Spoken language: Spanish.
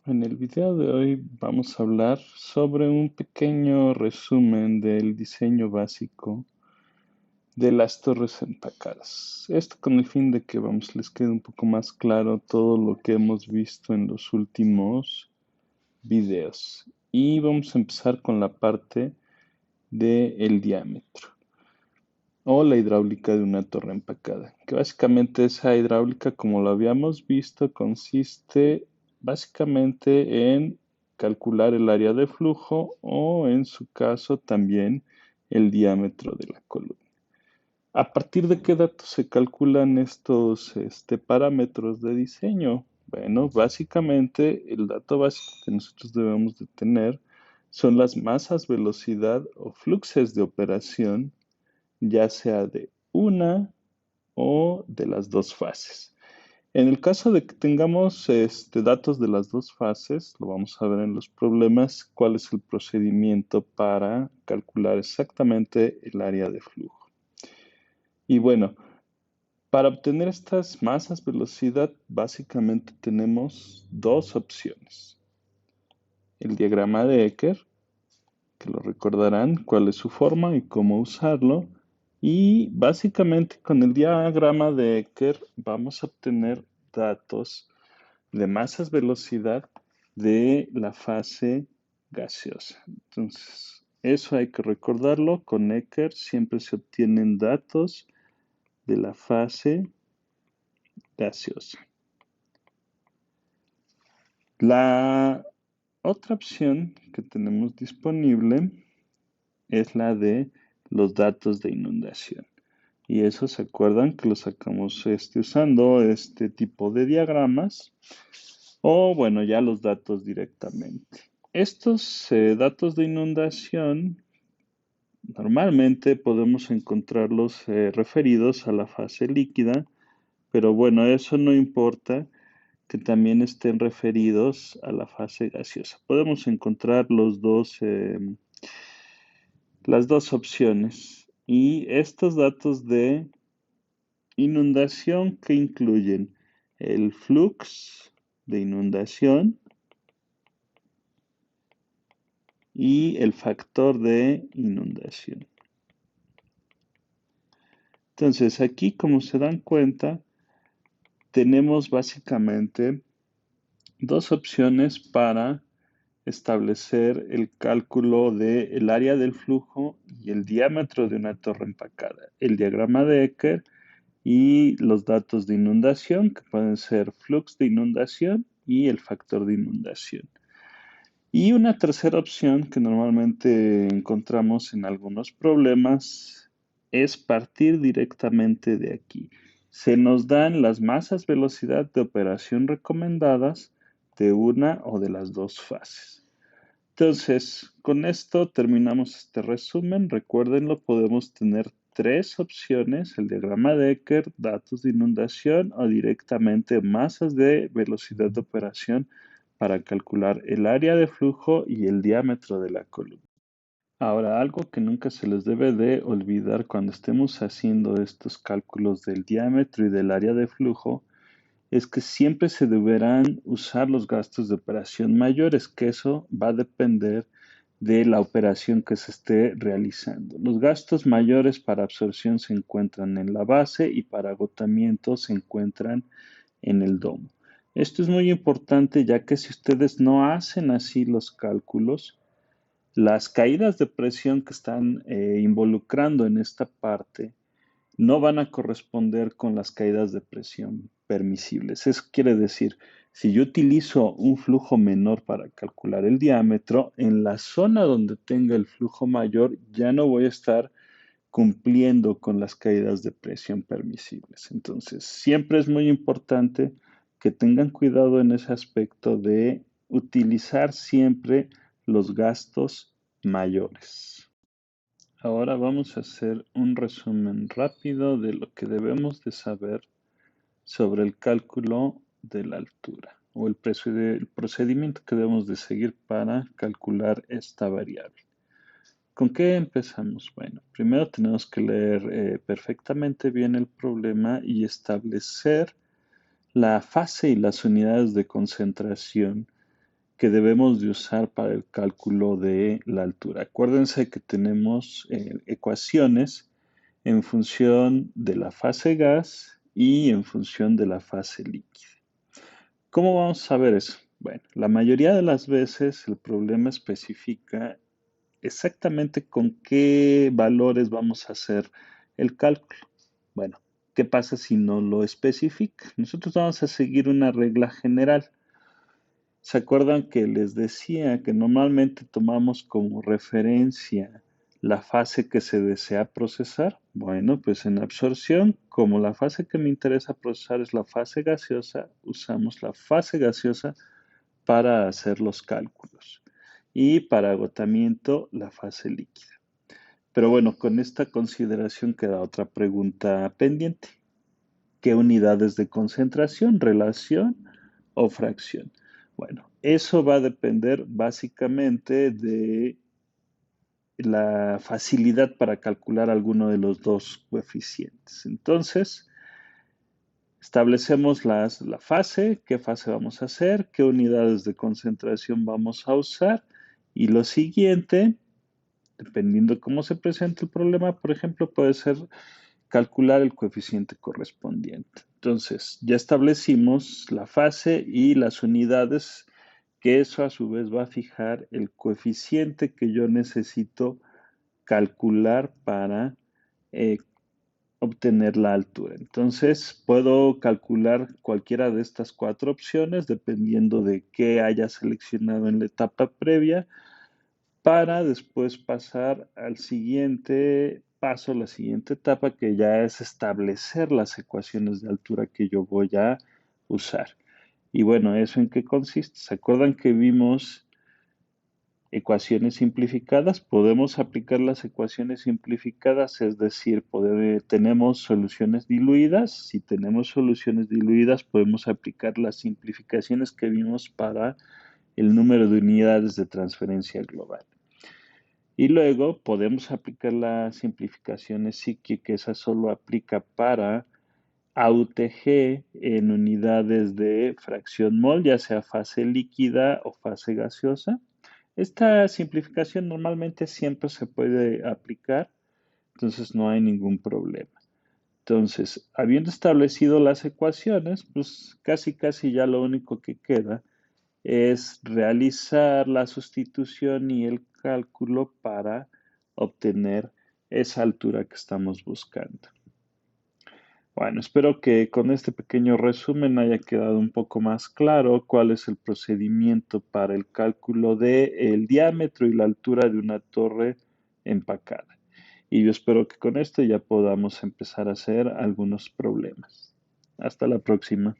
En el video de hoy vamos a hablar sobre un pequeño resumen del diseño básico de las torres empacadas. Esto con el fin de que les quede un poco más claro todo lo que hemos visto en los últimos videos. Y vamos a empezar con la parte del diámetro o la hidráulica de una torre empacada, que básicamente esa hidráulica, como lo habíamos visto, consiste básicamente en calcular el área de flujo o en su caso también el diámetro de la columna. ¿A partir de qué datos se calculan estos parámetros de diseño? Bueno, básicamente el dato básico que nosotros debemos de tener son las masas, velocidad o fluxos de operación, ya sea de una o de las dos fases. En el caso de que tengamos datos de las dos fases, lo vamos a ver en los problemas, cuál es el procedimiento para calcular exactamente el área de flujo. Y bueno, para obtener estas masas velocidad, básicamente tenemos dos opciones. El diagrama de Ecker, que lo recordarán cuál es su forma y cómo usarlo. Y básicamente con el diagrama de Ecker vamos a obtener datos de masas velocidad de la fase gaseosa. Entonces, eso hay que recordarlo. Con Ecker siempre se obtienen datos de la fase gaseosa. La otra opción que tenemos disponible es la de los datos de inundación. Y eso se acuerdan que lo sacamos usando este tipo de diagramas o bueno, ya los datos directamente. Estos datos de inundación normalmente podemos encontrarlos referidos a la fase líquida, pero bueno, eso no importa que también estén referidos a la fase gaseosa. Podemos encontrar las dos opciones y estos datos de inundación que incluyen el flux de inundación y el factor de inundación. Entonces aquí, como se dan cuenta, tenemos básicamente dos opciones para establecer el cálculo del área del flujo y el diámetro de una torre empacada. El diagrama de Ecker y los datos de inundación, que pueden ser flux de inundación y el factor de inundación. Y una tercera opción que normalmente encontramos en algunos problemas es partir directamente de aquí. Se nos dan las masas velocidad de operación recomendadas de una o de las dos fases. Entonces, con esto terminamos este resumen. Recuérdenlo, podemos tener tres opciones: el diagrama de Ecker, datos de inundación o directamente masas de velocidad de operación para calcular el área de flujo y el diámetro de la columna. Ahora, algo que nunca se les debe de olvidar cuando estemos haciendo estos cálculos del diámetro y del área de flujo es que siempre se deberán usar los gastos de operación mayores, que eso va a depender de la operación que se esté realizando. Los gastos mayores para absorción se encuentran en la base y para agotamiento se encuentran en el domo. Esto es muy importante ya que si ustedes no hacen así los cálculos, las caídas de presión que están involucrando en esta parte no van a corresponder con las caídas de presión permisibles. Eso quiere decir, si yo utilizo un flujo menor para calcular el diámetro, en la zona donde tenga el flujo mayor ya no voy a estar cumpliendo con las caídas de presión permisibles. Entonces, siempre es muy importante que tengan cuidado en ese aspecto de utilizar siempre los gastos mayores. Ahora vamos a hacer un resumen rápido de lo que debemos de saber sobre el cálculo de la altura o el procedimiento que debemos de seguir para calcular esta variable. ¿Con qué empezamos? Bueno, primero tenemos que leer perfectamente bien el problema y establecer la fase y las unidades de concentración que debemos de usar para el cálculo de la altura. Acuérdense que tenemos ecuaciones en función de la fase gas y en función de la fase líquida. ¿Cómo vamos a ver eso? Bueno, la mayoría de las veces el problema especifica exactamente con qué valores vamos a hacer el cálculo. Bueno, ¿qué pasa si no lo especifica? Nosotros vamos a seguir una regla general. ¿Se acuerdan que les decía que normalmente tomamos como referencia la fase que se desea procesar? Bueno, pues en absorción, como la fase que me interesa procesar es la fase gaseosa, usamos la fase gaseosa para hacer los cálculos. Y para agotamiento, la fase líquida. Pero bueno, con esta consideración queda otra pregunta pendiente. ¿Qué unidades de concentración, relación o fracción? Bueno, eso va a depender básicamente de la facilidad para calcular alguno de los dos coeficientes. Entonces, establecemos la fase, qué fase vamos a hacer, qué unidades de concentración vamos a usar y lo siguiente, dependiendo cómo se presente el problema, por ejemplo, puede ser calcular el coeficiente correspondiente. Entonces, ya establecimos la fase y las unidades, que eso a su vez va a fijar el coeficiente que yo necesito calcular para obtener la altura. Entonces, puedo calcular cualquiera de estas cuatro opciones dependiendo de qué haya seleccionado en la etapa previa para después pasar al siguiente paso, la siguiente etapa, que ya es establecer las ecuaciones de altura que yo voy a usar. Y bueno, ¿eso en qué consiste? ¿Se acuerdan que vimos ecuaciones simplificadas? Podemos aplicar las ecuaciones simplificadas, es decir, tenemos soluciones diluidas. Si tenemos soluciones diluidas, podemos aplicar las simplificaciones que vimos para el número de unidades de transferencia global. Y luego podemos aplicar las simplificaciones psíquicas, que esa solo aplica para AUTG en unidades de fracción mol, ya sea fase líquida o fase gaseosa. Esta simplificación normalmente siempre se puede aplicar, entonces no hay ningún problema. Entonces, habiendo establecido las ecuaciones, pues casi ya lo único que queda es realizar la sustitución y el cálculo para obtener esa altura que estamos buscando. Bueno, espero que con este pequeño resumen haya quedado un poco más claro cuál es el procedimiento para el cálculo del diámetro y la altura de una torre empacada. Y yo espero que con esto ya podamos empezar a hacer algunos problemas. Hasta la próxima.